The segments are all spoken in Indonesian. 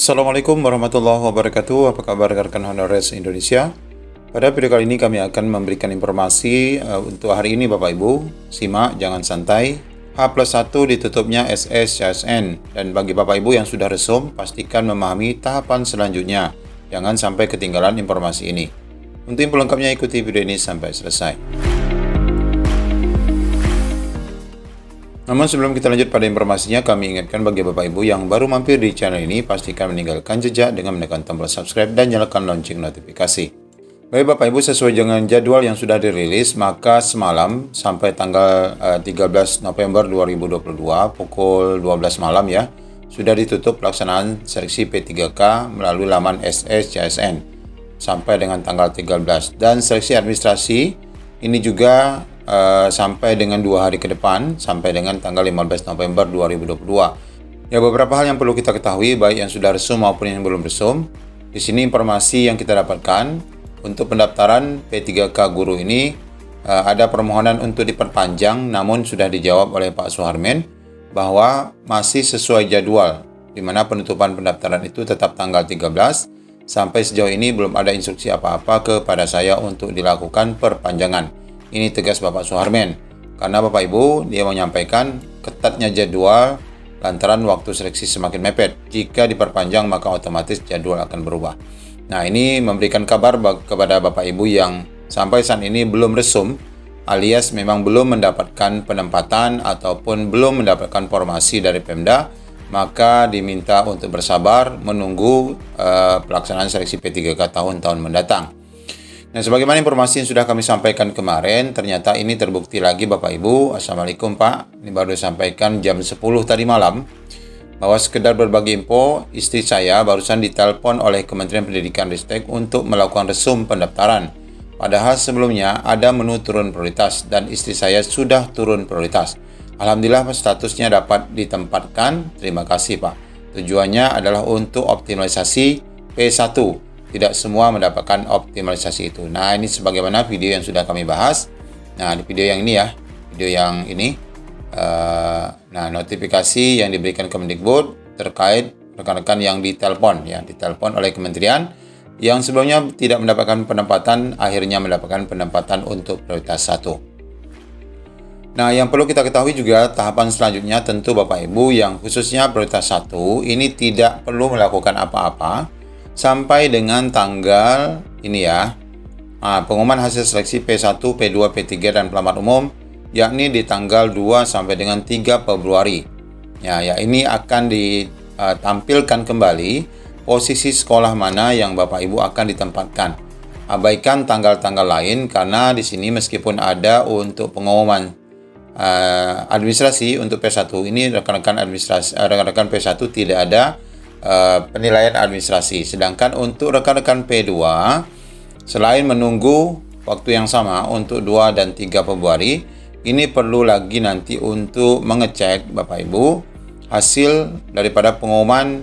Assalamualaikum warahmatullahi wabarakatuh. Apa kabar rekan Honorer Indonesia? Pada video kali ini kami akan memberikan informasi untuk hari ini Bapak Ibu. Simak, jangan santai. H+1 ditutupnya SSCSN. Dan bagi Bapak Ibu yang sudah resum, pastikan memahami tahapan selanjutnya. Jangan sampai ketinggalan informasi ini. Untuk info lengkapnya ikuti video ini sampai selesai. Namun sebelum kita lanjut pada informasinya, kami ingatkan bagi Bapak Ibu yang baru mampir di channel ini, pastikan meninggalkan jejak dengan menekan tombol subscribe dan nyalakan lonceng notifikasi. Baik Bapak Ibu, sesuai dengan jadwal yang sudah dirilis, maka semalam sampai tanggal 13 November 2022 pukul 12 malam ya, sudah ditutup pelaksanaan seleksi P3K melalui laman SSCSN sampai dengan tanggal 13. Dan seleksi administrasi ini juga sampai dengan 2 hari ke depan, sampai dengan tanggal 15 November 2022. Ya, beberapa hal yang perlu kita ketahui, baik yang sudah resum maupun yang belum resum. Di sini informasi yang kita dapatkan untuk pendaftaran P3K guru ini, ada permohonan untuk diperpanjang, namun sudah dijawab oleh Pak Suharmen bahwa masih sesuai jadwal, di mana penutupan pendaftaran itu tetap tanggal 13. Sampai sejauh ini belum ada instruksi apa-apa kepada saya untuk dilakukan perpanjangan. Ini tegas Bapak Suharmen, karena Bapak Ibu dia menyampaikan ketatnya jadwal lantaran waktu seleksi semakin mepet. Jika diperpanjang maka otomatis jadwal akan berubah. Nah, ini memberikan kabar kepada Bapak Ibu yang sampai saat ini belum resum, alias memang belum mendapatkan penempatan ataupun belum mendapatkan formasi dari Pemda, maka diminta untuk bersabar menunggu pelaksanaan seleksi P3K tahun-tahun mendatang. Nah, sebagaimana informasi yang sudah kami sampaikan kemarin, ternyata ini terbukti lagi Bapak Ibu. Assalamualaikum Pak, ini baru disampaikan jam 10 tadi malam, bahwa sekedar berbagi info, istri saya barusan ditelepon oleh Kementerian Pendidikan Ristek untuk melakukan resum pendaftaran. Padahal sebelumnya ada menu turun prioritas dan istri saya sudah turun prioritas. Alhamdulillah statusnya dapat ditempatkan, terima kasih Pak. Tujuannya adalah untuk optimalisasi P1. Tidak semua mendapatkan optimalisasi itu. Nah, ini sebagaimana video yang sudah kami bahas. Nah, di video yang ini ya, video yang ini. Nah, notifikasi yang diberikan Kemendikbud terkait rekan-rekan yang ditelepon oleh kementerian yang sebelumnya tidak mendapatkan penempatan, akhirnya mendapatkan penempatan untuk prioritas 1. Nah, yang perlu kita ketahui juga tahapan selanjutnya tentu Bapak Ibu yang khususnya prioritas 1 ini tidak perlu melakukan apa-apa sampai dengan tanggal ini ya, pengumuman hasil seleksi P1, P2, P3 dan pelamar umum, yakni di tanggal 2 sampai dengan 3 Februari. Ya, ini akan ditampilkan kembali posisi sekolah mana yang Bapak Ibu akan ditempatkan. Abaikan tanggal-tanggal lain karena di sini meskipun ada untuk pengumuman administrasi untuk P1 ini rekan-rekan P1 tidak ada penilaian administrasi. Sedangkan untuk rekan-rekan P2 selain menunggu waktu yang sama untuk 2 dan 3 Februari, ini perlu lagi nanti untuk mengecek Bapak Ibu hasil daripada pengumuman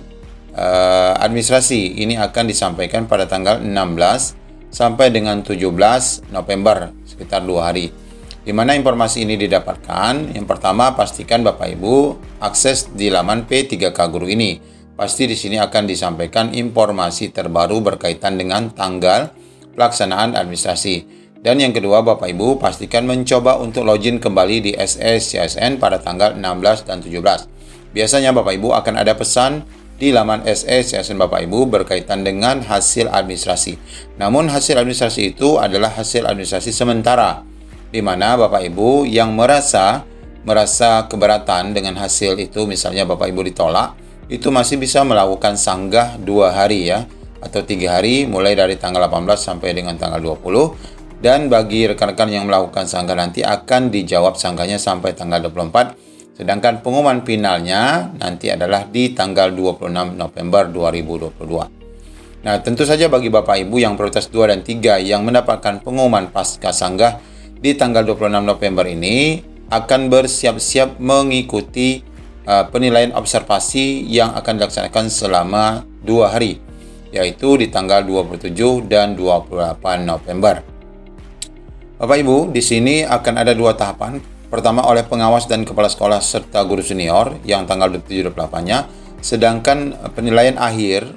administrasi. Ini akan disampaikan pada tanggal 16 sampai dengan 17 November, sekitar 2 hari. Di mana informasi ini didapatkan? Yang pertama, pastikan Bapak Ibu akses di laman P3K Guru ini. Pasti di sini akan disampaikan informasi terbaru berkaitan dengan tanggal pelaksanaan administrasi. Dan yang kedua, Bapak Ibu pastikan mencoba untuk login kembali di SSCSN pada tanggal 16 dan 17. Biasanya Bapak Ibu akan ada pesan di laman SSCSN Bapak Ibu berkaitan dengan hasil administrasi. Namun hasil administrasi itu adalah hasil administrasi sementara, di mana Bapak Ibu yang merasa keberatan dengan hasil itu, misalnya Bapak Ibu ditolak, itu masih bisa melakukan sanggah 2 hari ya, atau 3 hari mulai dari tanggal 18 sampai dengan tanggal 20. Dan bagi rekan-rekan yang melakukan sanggah nanti akan dijawab sanggahnya sampai tanggal 24. Sedangkan pengumuman finalnya nanti adalah di tanggal 26 November 2022. Nah, tentu saja bagi Bapak Ibu yang prioritas 2 dan 3 yang mendapatkan pengumuman pasca sanggah di tanggal 26 November ini akan bersiap-siap mengikuti penilaian observasi yang akan dilaksanakan selama 2 hari, yaitu di tanggal 27 dan 28 November. Bapak Ibu, di sini akan ada 2 tahapan. Pertama oleh pengawas dan kepala sekolah serta guru senior yang tanggal 27-28-nya Sedangkan penilaian akhir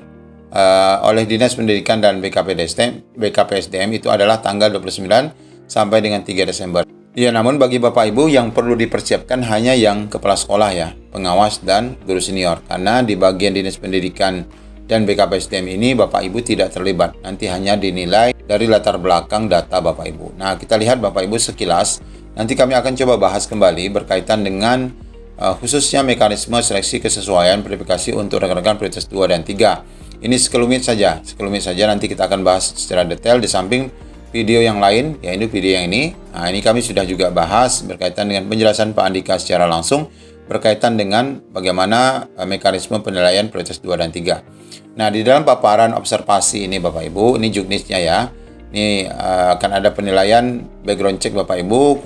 oleh Dinas Pendidikan dan BKPSDM itu adalah tanggal 29 sampai dengan 3 Desember. Ya, namun bagi Bapak Ibu yang perlu dipersiapkan hanya yang kepala sekolah ya, pengawas dan guru senior. Karena di bagian Dinas Pendidikan dan BKPSDM ini Bapak Ibu tidak terlibat. Nanti hanya dinilai dari latar belakang data Bapak Ibu. Nah, kita lihat Bapak Ibu sekilas. Nanti kami akan coba bahas kembali berkaitan dengan khususnya mekanisme seleksi kesesuaian verifikasi untuk rekan-rekan prioritas 2 dan 3. Ini sekelumit saja nanti kita akan bahas secara detail di samping video yang lain, yaitu video yang ini. Nah, ini kami sudah juga bahas berkaitan dengan penjelasan Pak Andika secara langsung berkaitan dengan bagaimana mekanisme penilaian prioritas 2 dan 3. Nah, di dalam paparan observasi ini Bapak Ibu, ini juknisnya ya. Ini akan ada penilaian background check Bapak Ibu,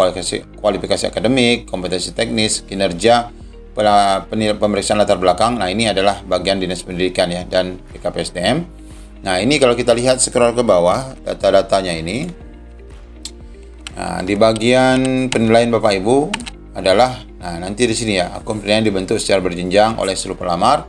kualifikasi akademik, kompetensi teknis, kinerja, pemeriksaan latar belakang. Nah, ini adalah bagian Dinas Pendidikan ya dan BKPSDM. Nah, ini kalau kita lihat scroll ke bawah data-datanya ini. Nah, di bagian penilaian Bapak Ibu adalah nanti di sini ya, akun penilaian dibentuk secara berjenjang oleh seluruh pelamar,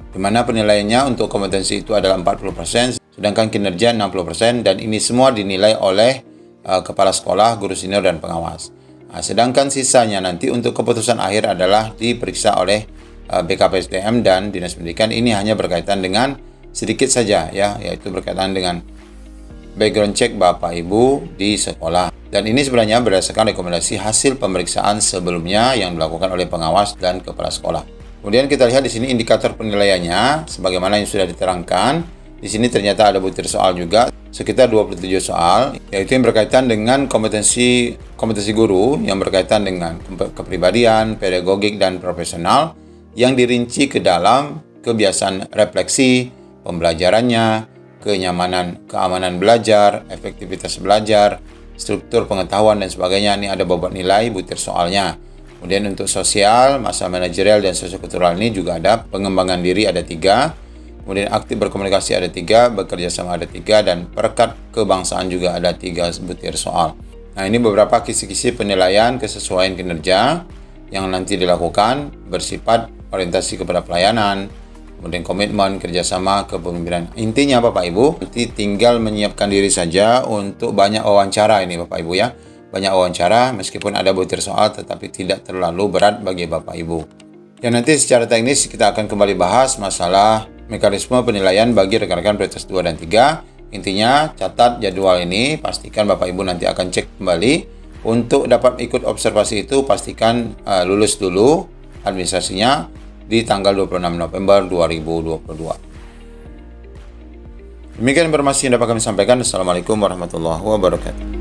di mana penilaiannya untuk kompetensi itu adalah 40%, sedangkan kinerja 60%, dan ini semua dinilai oleh kepala sekolah, guru senior, dan pengawas. Nah, sedangkan sisanya nanti untuk keputusan akhir adalah diperiksa oleh BKPSDM dan Dinas Pendidikan. Ini hanya berkaitan dengan sedikit saja ya, yaitu berkaitan dengan background check Bapak Ibu di sekolah. Dan ini sebenarnya berdasarkan rekomendasi hasil pemeriksaan sebelumnya yang dilakukan oleh pengawas dan kepala sekolah. Kemudian kita lihat di sini indikator penilaiannya sebagaimana yang sudah diterangkan. Di sini ternyata ada butir soal juga sekitar 27 soal, yaitu yang berkaitan dengan kompetensi guru yang berkaitan dengan kepribadian, pedagogik, dan profesional yang dirinci ke dalam kebiasaan refleksi, pembelajarannya, keamanan belajar, efektivitas belajar, struktur pengetahuan, dan sebagainya. Ini ada bobot nilai butir soalnya. Kemudian untuk sosial, masalah manajerial dan sosiokultural ini juga ada. Pengembangan diri ada 3. Kemudian aktif berkomunikasi ada 3, bekerja sama ada 3, dan perekat kebangsaan juga ada 3 butir soal. Nah, ini beberapa kisi-kisi penilaian kesesuaian kinerja yang nanti dilakukan bersifat orientasi kepada pelayanan, kemudian komitmen, kerjasama, kepemimpinan. Intinya Bapak Ibu, nanti tinggal menyiapkan diri saja untuk banyak wawancara ini Bapak Ibu ya. Banyak wawancara, meskipun ada butir soal, tetapi tidak terlalu berat bagi Bapak Ibu. Ya, nanti secara teknis kita akan kembali bahas masalah mekanisme penilaian bagi rekan-rekan prioritas 2 dan 3. Intinya, catat jadwal ini, pastikan Bapak Ibu nanti akan cek kembali. Untuk dapat ikut observasi itu, pastikan lulus dulu administrasinya di tanggal 26 November 2022. Demikian informasi yang dapat kami sampaikan. Assalamualaikum warahmatullahi wabarakatuh.